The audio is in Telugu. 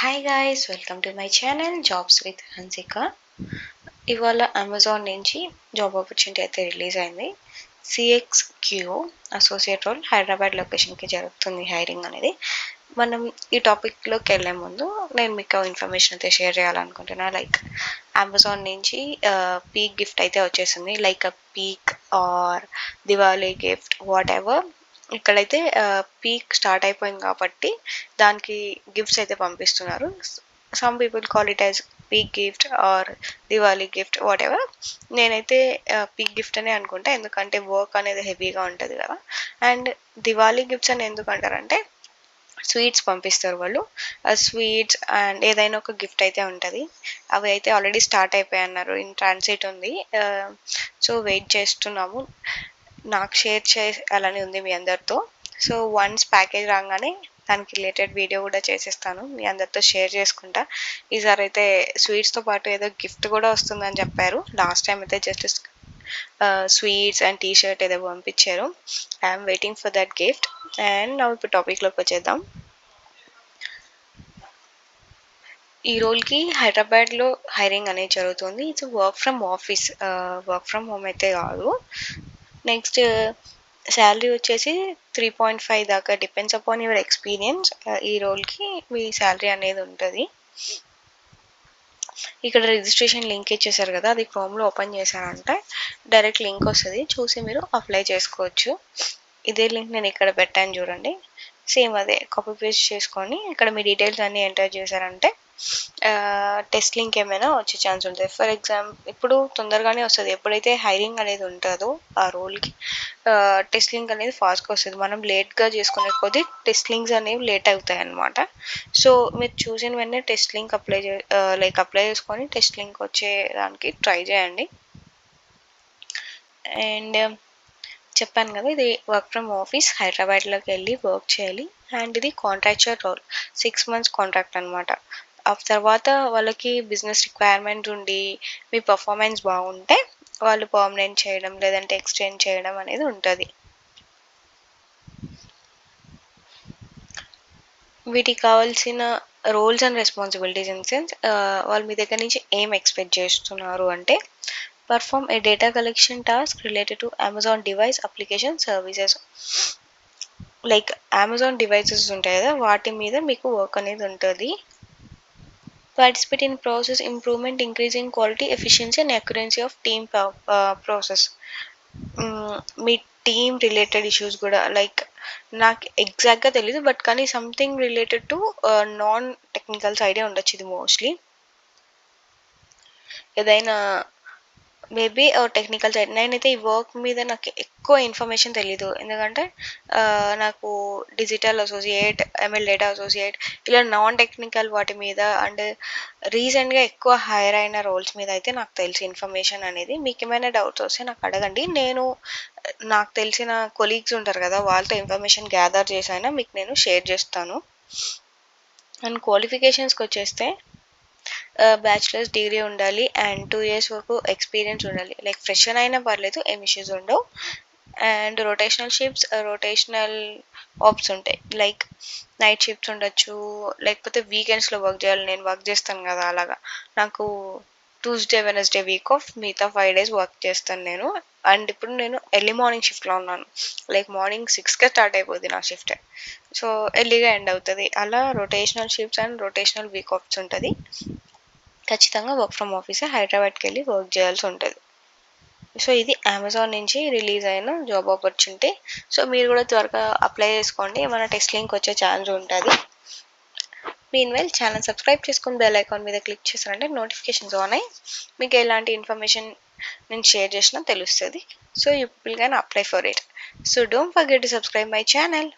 Hi guys, welcome to my channel jobs with Hansika. ఇవాళ అమెజాన్ నుంచి జాబ్ ఆపర్చునిటీ అయితే రిలీజ్ అయింది. సిఎక్స్క్యూ అసోసియేట్ రోల్ హైదరాబాద్ లొకేషన్కి జరుగుతుంది హైరింగ్ అనేది. మనం ఈ టాపిక్లోకి వెళ్ళే ముందు నేను మీకు ఇన్ఫర్మేషన్ అయితే షేర్ చేయాలనుకుంటున్నా. లైక్ అమెజాన్ నుంచి పీక్ గిఫ్ట్ అయితే వచ్చేసింది. Like a peak or Diwali gift whatever. ఇక్కడైతే పీక్ స్టార్ట్ అయిపోయింది కాబట్టి దానికి గిఫ్ట్స్ అయితే పంపిస్తున్నారు. Some people call it as peak gift or Diwali gift whatever. నేనైతే పీక్ గిఫ్ట్ అనే అనుకుంటా, ఎందుకంటే వర్క్ అనేది హెవీగా ఉంటుంది కదా. అండ్ దివాళీ గిఫ్ట్స్ అని ఎందుకు అంటారంటే స్వీట్స్ పంపిస్తారు వాళ్ళు. ఆ స్వీట్స్ అండ్ ఏదైనా ఒక గిఫ్ట్ అయితే ఉంటుంది. అవి అయితే ఆల్రెడీ స్టార్ట్ అయిపోయి అన్నారు, ఇన్ ట్రాన్సిట్ ఉంది. సో వెయిట్ చేస్తున్నాము. నాకు షేర్ చేయాలని ఉంది మీ అందరితో. సో వన్స్ ప్యాకేజ్ రాగానే దానికి రిలేటెడ్ వీడియో కూడా చేసేస్తాను, మీ అందరితో షేర్ చేసుకుంటా. ఈసారి అయితే స్వీట్స్తో పాటు ఏదో గిఫ్ట్ కూడా వస్తుందని చెప్పారు. లాస్ట్ టైం అయితే just sweets and T shirt ఏదో పంపించారు. I'm waiting for that gift. And నా ఇప్పుడు టాపిక్లోకి వచ్చేద్దాం. ఈ రోల్కి హైదరాబాద్లో హైరింగ్ అనేది జరుగుతుంది. It's work from office, work from home అయితే కాదు. నెక్స్ట్ శాలరీ వచ్చేసి 3.5 దాకా, డిపెండ్స్ అపాన్ యువర్ ఎక్స్పీరియన్స్. ఈ రోల్కి మీ శాలరీ అనేది ఉంటుంది. ఇక్కడ రిజిస్ట్రేషన్ లింక్ ఇచ్చేసారు కదా, అది క్రోమ్లో ఓపెన్ చేశారంటే డైరెక్ట్ లింక్ వస్తుంది, చూసి మీరు అప్లై చేసుకోవచ్చు. ఇదే లింక్ నేను ఇక్కడ పెట్టాను చూడండి. సేమ్ అదే కాపీ పేస్ట్ చేసుకొని ఇక్కడ మీ డీటెయిల్స్ అన్నీ ఎంటర్ చేశారంటే టెస్ట్ లింక్ ఏమైనా వచ్చే ఛాన్స్ ఉంటుంది. ఫర్ ఎగ్జాంపుల్ ఇప్పుడు తొందరగానే వస్తుంది. ఎప్పుడైతే హైరింగ్ అనేది ఉంటుందో ఆ రోల్కి టెస్ట్ లింక్ అనేది ఫాస్ట్గా వస్తుంది. మనం లేట్గా చేసుకునే కొద్దీ టెస్ట్ లింక్స్ అనేవి లేట్ అవుతాయి అన్నమాట. సో మీరు చూసిన వెంటనే టెస్ట్ లింక్ అప్లై చేసుకొని టెస్ట్ లింక్ వచ్చే దానికి ట్రై చేయండి. అండ్ చెప్పాను కదా, ఇది వర్క్ ఫ్రమ్ ఆఫీస్, హైదరాబాద్లోకి వెళ్ళి వర్క్ చేయాలి. అండ్ ఇది కాంట్రాక్చువల్ రోల్, 6 months కాంట్రాక్ట్ అనమాట. ఆ తర్వాత వాళ్ళకి బిజినెస్ రిక్వైర్మెంట్ ఉండి మీ పర్ఫార్మెన్స్ బాగుంటే వాళ్ళు పర్మనెంట్ చేయడం లేదంటే ఎక్స్టెండ్ చేయడం అనేది ఉంటుంది. వీటికి కావాల్సిన roles and responsibilities in sense వాళ్ళు మీ దగ్గర నుంచి ఏం ఎక్స్పెక్ట్ చేస్తున్నారు అంటే, perform a data collection task related to Amazon device application services. Like Amazon devices ఉంటాయి కదా, వాటి మీద మీకు వర్క్ అనేది ఉంటుంది. Participate in process improvement, increasing quality, efficiency and accuracy of team process. మీ టీమ్ రిలేటెడ్ ఇష్యూస్ కూడా, లైక్ నాకు ఎగ్జాక్ట్గా తెలీదు బట్ కానీ something related to non technical సైడే ఉండొచ్చు ఇది మోస్ట్లీ. ఏదైనా మేబీ టెక్నికల్ సైడ్. నేనైతే ఈ వర్క్ మీద నాకు ఎక్కువ ఇన్ఫర్మేషన్ తెలీదు, ఎందుకంటే నాకు digital associate, ML data associate ఇలా నాన్ టెక్నికల్ వాటి మీద అండ్ రీసెంట్గా ఎక్కువ హైర్ అయిన రోల్స్ మీద అయితే నాకు తెలిసి ఇన్ఫర్మేషన్ అనేది. మీకు ఏమైనా డౌట్స్ వస్తే నాకు అడగండి, నేను నాకు తెలిసిన కొలీగ్స్ ఉంటారు కదా వాళ్ళతో ఇన్ఫర్మేషన్ గ్యాదర్ చేసైనా మీకు నేను షేర్ చేస్తాను. అండ్ క్వాలిఫికేషన్స్కి వచ్చేస్తే బ్యాచిలర్స్ డిగ్రీ ఉండాలి అండ్ 2 years వరకు ఎక్స్పీరియన్స్ ఉండాలి. లైక్ ఫ్రెషర్ అయినా పర్లేదు, ఏం ఇష్యూస్ ఉండవు. And rotational shifts, rotational offs ఉంటాయి. లైక్ నైట్ షిఫ్ట్స్ ఉండొచ్చు, లేకపోతే వీకెండ్స్లో వర్క్ చేయాలి. నేను వర్క్ చేస్తాను కదా, అలాగా నాకు ట్యూస్డే వెనస్డే వీక్ ఆఫ్, మిగతా 5 days వర్క్ చేస్తాను నేను. అండ్ ఇప్పుడు నేను ఎర్లీ మార్నింగ్ షిఫ్ట్లో ఉన్నాను. లైక్ మార్నింగ్ 6కే స్టార్ట్ అయిపోద్ది నా షిఫ్ట్, సో ఎర్లీగా ఎండ్ అవుతుంది. అలా rotational shifts and rotational week offs ఉంటుంది. ఖచ్చితంగా వర్క్ ఫ్రమ్ ఆఫీసే, హైదరాబాద్కి వెళ్ళి వర్క్ చేయాల్సి ఉంటుంది. సో ఇది అమెజాన్ నుంచి రిలీజ్ అయిన జాబ్ ఆపర్చునిటీ. సో మీరు కూడా త్వరగా అప్లై చేసుకోండి, ఏమైనా టెస్ట్ లింక్ వచ్చే ఛాన్స్ ఉంటుంది. మీన్వైల్ ఛానల్ సబ్స్క్రైబ్ చేసుకుని బెల్ ఐకాన్ మీద క్లిక్ చేశారంటే నోటిఫికేషన్స్ ఆన్ అయ్యి మీకు ఎలాంటి ఇన్ఫర్మేషన్ నేను షేర్ చేసినా తెలుస్తుంది. So you people can apply for it. So don't forget to subscribe my channel.